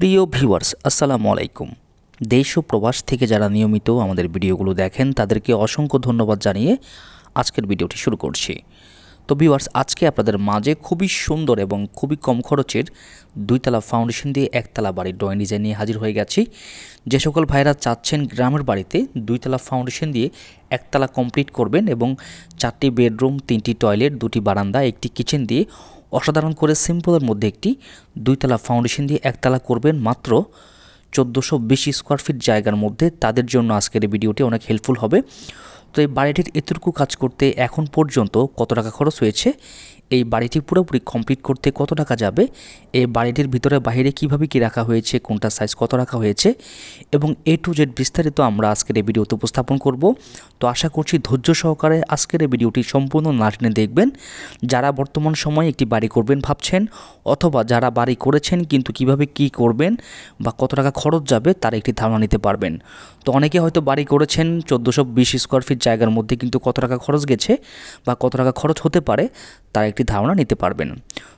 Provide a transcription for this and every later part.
প্রিয় ভিউয়ার্স আসসালামু আলাইকুম। দেশ ও প্রবাস থেকে যারা নিয়মিত আমাদের ভিডিওগুলো দেখেন তাদেরকে অসংখ্য ধন্যবাদ জানিয়ে আজকের ভিডিওটি শুরু করছি। তো ভিউয়ার্স, আজকে আপনাদের মাঝে খুবই সুন্দর এবং খুবই কম খরচের দুইতলা ফাউন্ডেশন দিয়ে একতলা বাড়ির ড্রয়িং ডিজাইন নিয়ে হাজির হয়ে গেছি। যে সকল ভাইরা চাচ্ছেন গ্রামের বাড়িতে দুইতলা ফাউন্ডেশন দিয়ে একতলা কমপ্লিট করবেন এবং 4টি বেডরুম, 3টি টয়লেট, 2টি বারান্দা, একটি কিচেন দিয়ে অসাধারণ করে সিম্পলের মধ্যে একটি দুইতলা ফাউন্ডেশন দিয়ে একতলা করবেন মাত্র 1420 স্কোয়ার ফিট জায়গার মধ্যে, তাদের জন্য আজকের এই ভিডিওটি অনেক হেল্পফুল হবে। তো এই বাড়িটির এতটুকু কাজ করতে এখন পর্যন্ত কত টাকা খরচ হয়েছে, এই বাড়িটি পুরোপুরি কমপ্লিট করতে কত টাকা যাবে, এই বাড়িটির ভিতরে বাইরে কিভাবে কি রাখা হয়েছে, কোনটা সাইজ কত রাখা হয়েছে এবং A to Z বিস্তারিত আমরা আজকের এই ভিডিওতে উপস্থাপন করব। তো আশা করছি ধৈর্য সহকারে আজকের এই ভিডিওটি সম্পূর্ণ না টেনে দেখবেন। যারা বর্তমান সময়ে একটি বাড়ি করবেন ভাবছেন, অথবা যারা বাড়ি করেছেন কিন্তু কিভাবে কি করবেন বা কত টাকা খরচ যাবে তার একটি ধারণা নিতে পারবেন। তো অনেকে হয়তো বাড়ি করেছেন 1420 স্কোয়ার ফিট জায়গার মধ্যে, কিন্তু কত টাকা খরচ গেছে বা কত টাকা খরচ হতে পারে তার একটি ধারণা নিতে পারবেন।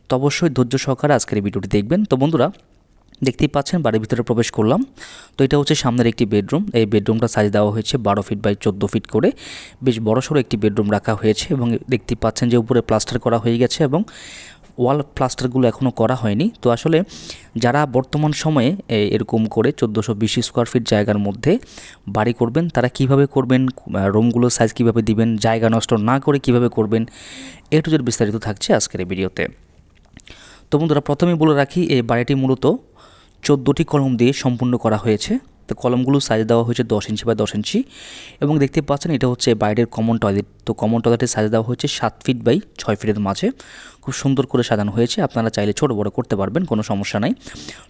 তো অবশ্যই ধৈর্য সহকারে আজকের এই ভিডিওটি দেখবেন। তো বন্ধুরা, দেখতেই পাচ্ছেন বাড়ির ভিতরে প্রবেশ করলাম। তো এটা হচ্ছে সামনের একটি বেডরুম। এই বেডরুমটা সাইজ দেওয়া হয়েছে 12 ফিট বাই 14 ফিট করে, বেশ বড়সড় একটি বেডরুম রাখা হয়েছে এবং দেখতেই পাচ্ছেন যে উপরে প্লাস্টার করা হয়ে গেছে এবং ওয়াল প্লাস্টারগুলো এখনও করা হয়নি। তো আসলে যারা বর্তমান সময়ে এরকম করে 1420 স্কোয়ার ফিট জায়গার মধ্যে বাড়ি করবেন তারা কিভাবে করবেন, রুমগুলোর সাইজ কিভাবে দিবেন, জায়গা নষ্ট না করে কিভাবে করবেন, A to Z বিস্তারিত থাকছে আজকের এই ভিডিওতে। তো বন্ধুরা, প্রথমেই বলে রাখি এই বাড়িটি মূলত 14টি কলম দিয়ে সম্পূর্ণ করা হয়েছে। তো কলমগুলো সাইজ দেওয়া হয়েছে 10 ইঞ্চি বাই 10 ইঞ্চি এবং দেখতে পাচ্ছেন এটা হচ্ছে বাইরের কমন টয়লেট। তো কমন টয়লেটের সাইজ দেওয়া হয়েছে 7 ফিট বাই 6 ফিটের মাঝে, খুব সুন্দর করে সাজানো হয়েছে। আপনারা চাইলে ছোট বড় করতে পারবেন, কোনো সমস্যা নাই।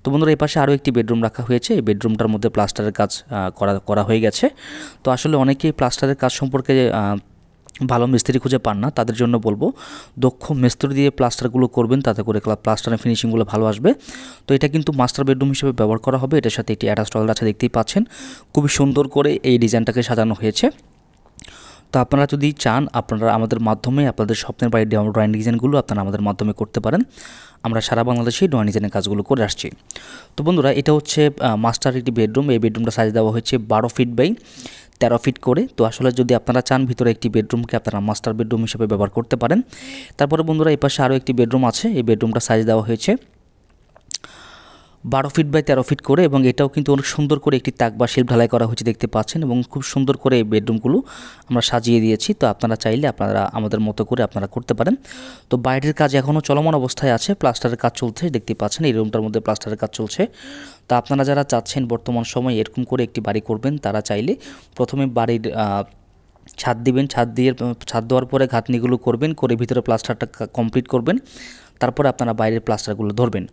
তো বন্ধুরা, এই পাশে আরও একটি বেডরুম রাখা হয়েছে। এই বেডরুমটার মধ্যে প্লাস্টারের কাজ করা হয়ে গেছে। তো আসলে অনেকেই প্লাস্টারের কাজ সম্পর্কে ভালো মিস্ত্রি খুঁজে পান না, তাদের জন্য বলবো দক্ষ মিস্ত্রি দিয়ে প্লাস্টারগুলো করবেন, তাতে করে প্লাস্টারের ফিনিশিংগুলো ভালো আসবে। তো এটা কিন্তু মাস্টার বেডরুম হিসেবে ব্যবহার করা হবে। এটার সাথে একটি অ্যাটাচ টয়লেট আছে, দেখতেই পাচ্ছেন। খুবই সুন্দর করে এই ডিজাইনটাকে সাজানো হয়েছে। তো আপনারা যদি চান আপনারা আমাদের মাধ্যমে আপনাদের স্বপ্নের বাড়ির ড্রয়িং ডিজাইনগুলো আপনারা আমাদের মাধ্যমে করতে পারেন। আমরা সারা বাংলাদেশেই ড্রয়িং ডিজাইনের কাজগুলো করে আসছি। তো বন্ধুরা, এটা হচ্ছে মাস্টার একটি বেডরুম। এই বেডরুমটা সাইজ দেওয়া হয়েছে 12 ফিট বাই 13 ফিট করে। তো আসলে যদি আপনারা চান ভিতরে একটি বেডরুমকে আপনারা মাস্টার বেডরুম হিসেবে ব্যবহার করতে পারেন। তারপরে বন্ধুরা, এই পাশে আরও একটি বেডরুম আছে। এই বেডরুমটা সাইজ দেওয়া হয়েছে 12 ফিট বাই 13 ফিট করে এবং এটাও কিন্তু অনেক সুন্দর করে একটি তাক বা শেলফ ঢালাই করা হয়েছে, দেখতে পাচ্ছেন। এবং খুব সুন্দর করে এই বেডরুমগুলো আমরা সাজিয়ে দিয়েছি। তো আপনারা চাইলে আপনারা আমাদের মতো করে আপনারা করতে পারেন। তো বাইরের কাজ এখনও চলমান অবস্থায় আছে, প্লাস্টারের কাজ চলছে, দেখতে পাচ্ছেন এই রুমটার মধ্যে প্লাস্টারের কাজ চলছে। তো আপনারা যারা চাচ্ছেন বর্তমান সময়ে এরকম করে একটি বাড়ি করবেন তারা চাইলে প্রথমে বাড়ির ছাদ দিবেন, ছাদ দেওয়ার পরে ঘাতনিগুলো করবেন, করে ভিতরে প্লাস্টারটা কমপ্লিট করবেন, তারপরে আপনারা বাইরের প্লাস্টারগুলো ধরবেন।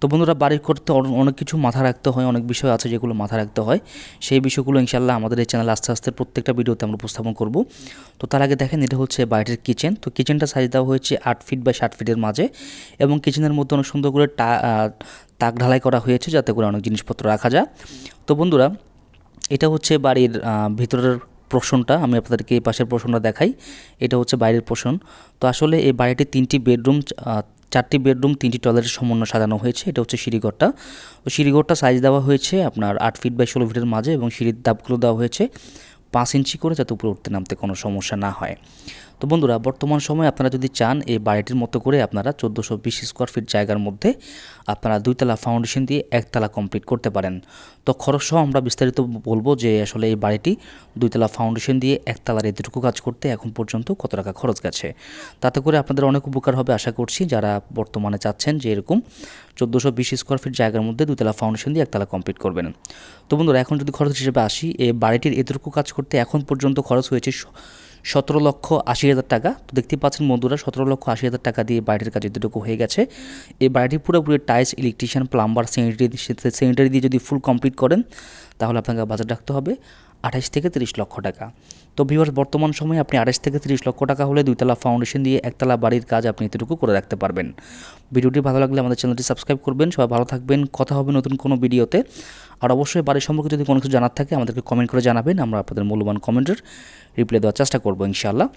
তো বন্ধুরা, বাড়ি করতে অনেক কিছু মাথা রাখতে হয়, অনেক বিষয় আছে যেগুলো মাথা রাখতে হয়। সেই বিষয়গুলো ইনশাল্লাহ আমাদের এই চ্যানেলে আস্তে আস্তে প্রত্যেকটা ভিডিওতে আমরা উপস্থাপন করব। তো তার আগে দেখেন, এটা হচ্ছে বাইরের কিচেন। তো কিচেনটা সাইজ দেওয়া হয়েছে 8 ফিট বাই 7 ফিটের মাঝে এবং কিচেনের মধ্যে অনেক সুন্দর করে তাক ঢালাই করা হয়েছে যাতে করে অনেক জিনিসপত্র রাখা যায়। তো বন্ধুরা, এটা হচ্ছে বাড়ির ভিতরের পোর্শনটা। আমি আপনাদেরকে এই পাশের পোর্শনটা দেখাই। এটা হচ্ছে বাইরের পোর্শন। তো আসলে এই বাড়িটি 3টি বেডরুম, 4টি বেডরুম, 3টি টয়লেটের সমন্বয়ে সাজানো হয়েছে। এটা হচ্ছে সিঁড়িঘরটা। তো সিঁড়িঘরটা সাইজ দেওয়া হয়েছে আপনার 8 ফিট বাই 16 ফিটের মাঝে এবং সিঁড়ির ধাপগুলো দেওয়া হয়েছে 5 ইঞ্চি করে, যাতে উপরে উঠতে নামতে কোনো সমস্যা না হয়। তো বন্ধুরা, বর্তমান সময়ে আপনারা যদি চান এই বাড়িটির মতো করে আপনারা 1420 স্কোয়ার ফিট জায়গার মধ্যে আপনারা দুইতলা ফাউন্ডেশন দিয়ে একতলা কমপ্লিট করতে পারেন। তো খরচ সহ আমরা বিস্তারিত বলবো যে আসলে এই বাড়িটি দুইতলা ফাউন্ডেশন দিয়ে একতলার এতটুকু কাজ করতে এখন পর্যন্ত কত টাকা খরচ গেছে, তাতে করে আপনাদের অনেক উপকার হবে আশা করছি, যারা বর্তমানে চাচ্ছেন যে এরকম 1420 স্কোয়ার ফিট জায়গার মধ্যে দুইতলা ফাউন্ডেশন দিয়ে একতলা কমপ্লিট করবেন। তো বন্ধুরা, এখন যদি খরচ হিসেবে আসি, এই বাড়িটির এতটুকু কাজ করতে এখন পর্যন্ত খরচ হয়েছে 17,80,000 টাকা। তো দেখতে পাচ্ছেন বন্ধুরা, 17,80,000 টাকা দিয়ে বাড়িটির কাজ এতটুকু হয়ে গেছে। এই বাড়িটি পুরোপুরি টাইলস, ইলেকট্রিশিয়ান, প্লাম্বার, স্যানিটারি দিয়ে যদি ফুল কমপ্লিট করেন তাহলে আপনাকে বাজেট রাখতে হবে 28 থেকে 30 লক্ষ টাকা। তো ভিউয়ার্স, বর্তমান সময়ে আপনি 28 থেকে 30 লক্ষ টাকা হলে দুইতলা ফাউন্ডেশন দিয়ে একতলা বাড়ির কাজ আপনি এতটুকু করে রাখতে পারবেন। ভিডিওটি ভালো লাগলে আমাদের চ্যানেলটি সাবস্ক্রাইব করবেন। সবাই ভালো থাকবেন, কথা হবে নতুন কোনো ভিডিওতে। আর অবশ্যই বাড়ির সম্পর্কে যদি কোনো কিছু জানার থাকে আমাদেরকে কমেন্ট করে জানাবেন, আমরা আপনাদের মূল্যবান কমেন্টের রিপ্লাই দেওয়ার চেষ্টা করবো ইনশাআল্লাহ।